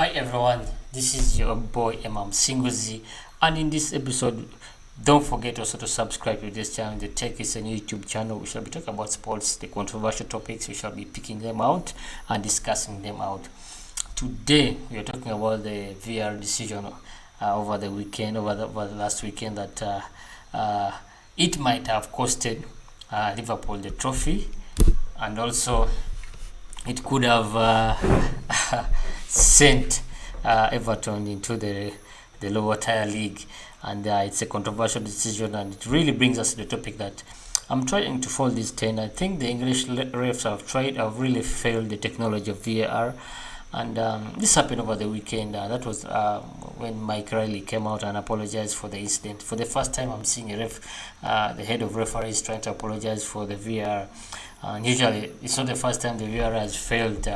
Hi everyone, this is your boy Imam Singuzi, and in this episode, don't forget also to subscribe to this channel. The Tech is a YouTube channel. We shall be talking about sports, the controversial topics. We shall be picking them out and discussing them out. Today, we are talking about the VAR decision over the weekend, over the last weekend, that it might have costed Liverpool the trophy, and also it could have sent Everton into the lower tier league, and it's a controversial decision, and it really brings us to the topic that I'm trying to fold this 10. I think the English refs have really failed the technology of VAR, and this happened over the weekend. That was when Mike Riley came out and apologized for the incident. For the first time, I'm seeing a the head of referees trying to apologize for the VAR. And usually, it's not the first time the VAR has failed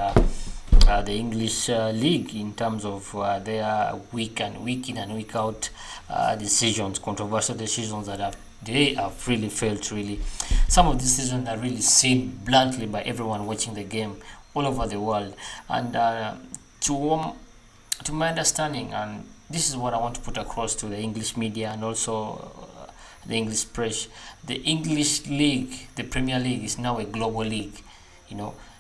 the English league in terms of their week in and week out decisions, controversial decisions that they have really failed. Really, some of the decisions are really seen bluntly by everyone watching the game all over the world. And to my understanding, and this is what I want to put across to the English media and also the English press. The English league, the Premier League, is now a global league.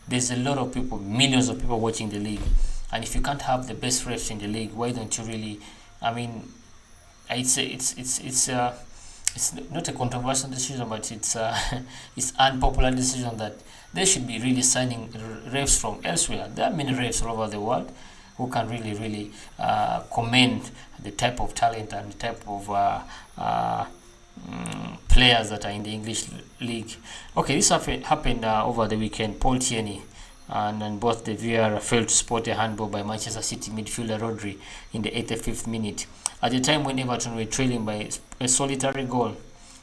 There's a lot of people, millions of people watching the league, and if you can't have the best refs in the league, why don't you really? I mean, it's not a controversial decision, but it's unpopular decision that they should be really signing refs from elsewhere. There are many refs all over the world who can really commend the type of talent and the type of players that are in the English league. Okay, this happened over the weekend. Paul Tierney and both the VAR failed to spot a handball by Manchester City midfielder Rodri in the 85th minute, at a time when Everton were trailing by a solitary goal.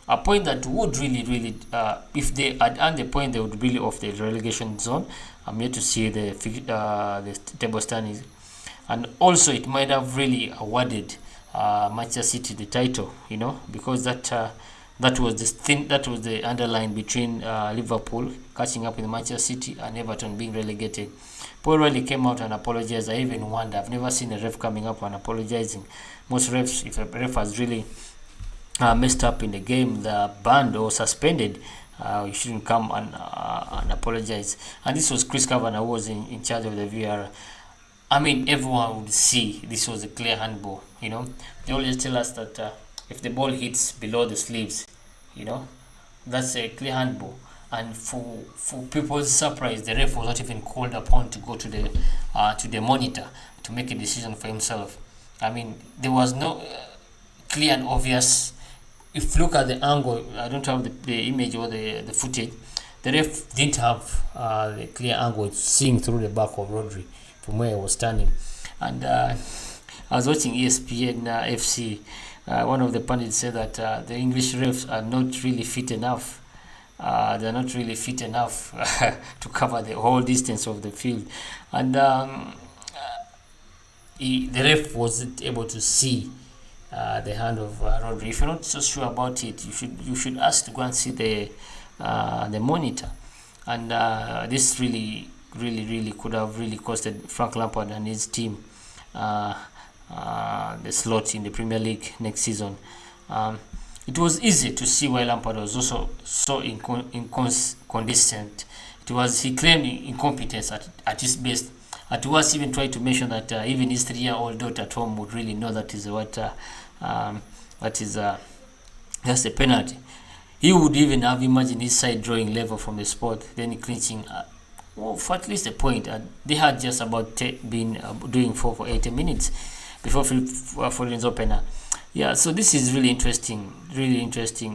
A point that would really, if they had earned the point, they would really off the relegation zone. I'm yet to see the table standings, and also it might have really awarded Manchester City the title, because that was the underline between Liverpool catching up with Manchester City and Everton being relegated. Paul Riley came out and apologized. I even wonder, I've never seen a ref coming up and apologizing. Most refs, if a ref has really messed up in the game, they're banned or suspended. You shouldn't come and apologize. And this was Chris Kavanagh, who was in charge of the VAR. I mean, everyone would see this was a clear handball. They always tell us that if the ball hits below the sleeves, that's a clear handball. And for people's surprise, the ref was not even called upon to go to the monitor to make a decision for himself. I mean, there was no clear and obvious. If you look at the angle, I don't have the image or the footage. The ref didn't have the clear angle seeing through the back of Rodri from where he was standing. And I was watching ESPN FC. One of the pundits said that the English refs are not really fit enough. They're not really fit enough to cover the whole distance of the field. And the ref wasn't able to see the hand of Rodri. If you're not so sure about it, you should ask to go and see the monitor. And this really could have really costed Frank Lampard and his team the slot in the Premier League next season. It was easy to see why Lampard was also so inconsistent. He claimed incompetence at his best. At once, even tried to mention that even his 3-year-old daughter at home would really know that is just a penalty. He would even have imagined his side drawing level from the spot, then clinching for at least a point. They had just about been doing 4 for 80 minutes before Foden's opener. Yeah, so this is really interesting,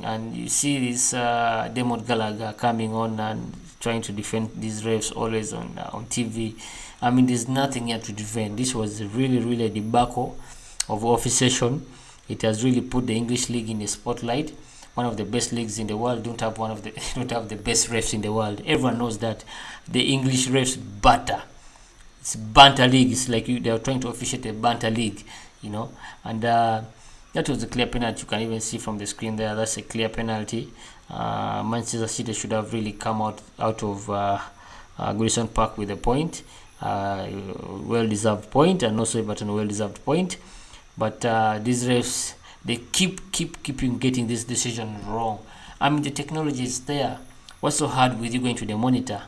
and you see this Damon Gallagher coming on and trying to defend these refs always on TV. I mean, there's nothing here to defend. This was really a debacle of officiation. It has really put the English league in the spotlight. One of the best leagues in the world don't have the best refs in the world. Everyone knows that. The English refs batter. It's banter league. It's like they are trying to officiate a banter league, and that was a clear penalty. You can even see from the screen there. That's a clear penalty. Manchester City should have really come out of Goodison Park with a point. well-deserved point, and also Everton well-deserved point. But these refs, they keep getting this decision wrong. I mean, the technology is there. What's so hard with you going to the monitor?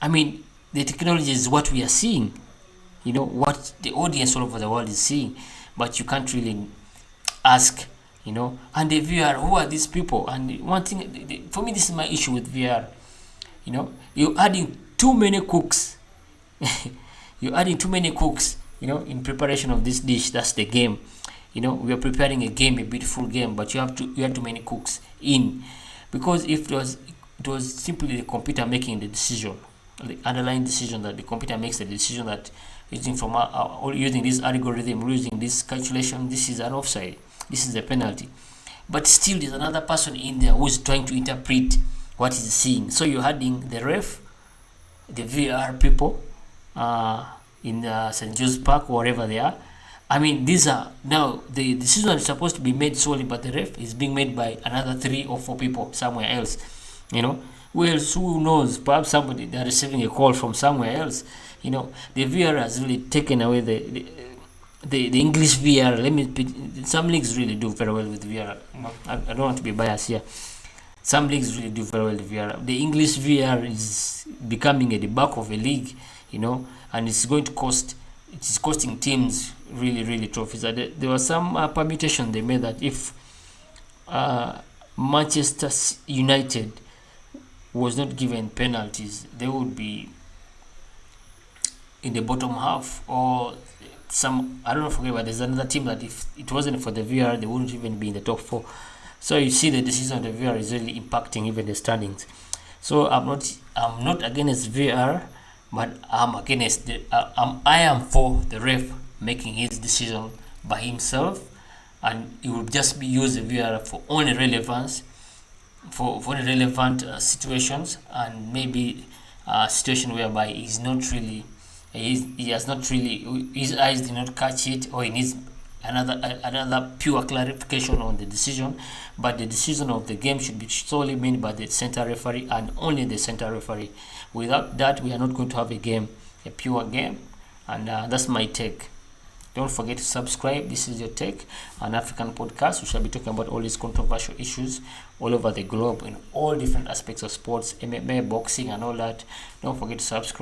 I mean, the technology is what we are seeing, what the audience all over the world is seeing, but you can't really ask, and the VR, who are these people? And one thing, for me, this is my issue with VR. You're adding too many cooks. You're adding too many cooks, in preparation of this dish. That's the game. We are preparing a game, a beautiful game, but you have too many cooks in, because if it was simply the computer making the decision, the underlying decision, that the computer makes the decision that using this algorithm, using this calculation, this is an offside, this is a penalty. But still, there's another person in there who's trying to interpret what he's seeing. So you're adding the ref, the VR people, in St. Joe's Park or wherever they are. I mean, these are now the decision is supposed to be made solely by the ref is being made by another 3 or 4 people somewhere else. Who knows? Perhaps somebody, they're receiving a call from somewhere else. The VR has really taken away the English VR. Some leagues really do very well with VR. I don't want to be biased here. Some leagues really do very well with VR. The English VR is becoming a debacle of a league, and it's costing teams really trophies. There was some permutation they made that if Manchester United was not given penalties, they would be in the bottom half, or I don't know, forget, but there's another team that if it wasn't for the VR, they wouldn't even be in the top 4. So you see the decision of the VR is really impacting even the standings. So I'm not against VR, but I'm against I am for the ref making his decision by himself, and he will just be using VR for only relevance, for relevant situations, and maybe a situation whereby his eyes did not catch it, or he needs another pure clarification on the decision. But the decision of the game should be solely made by the center referee, and only the center referee. Without that, we are not going to have a pure game. And that's my take. Don't forget to subscribe. This is your take, an African podcast. We shall be talking about all these controversial issues all over the globe in all different aspects of sports, MMA, boxing, and all that. Don't forget to subscribe.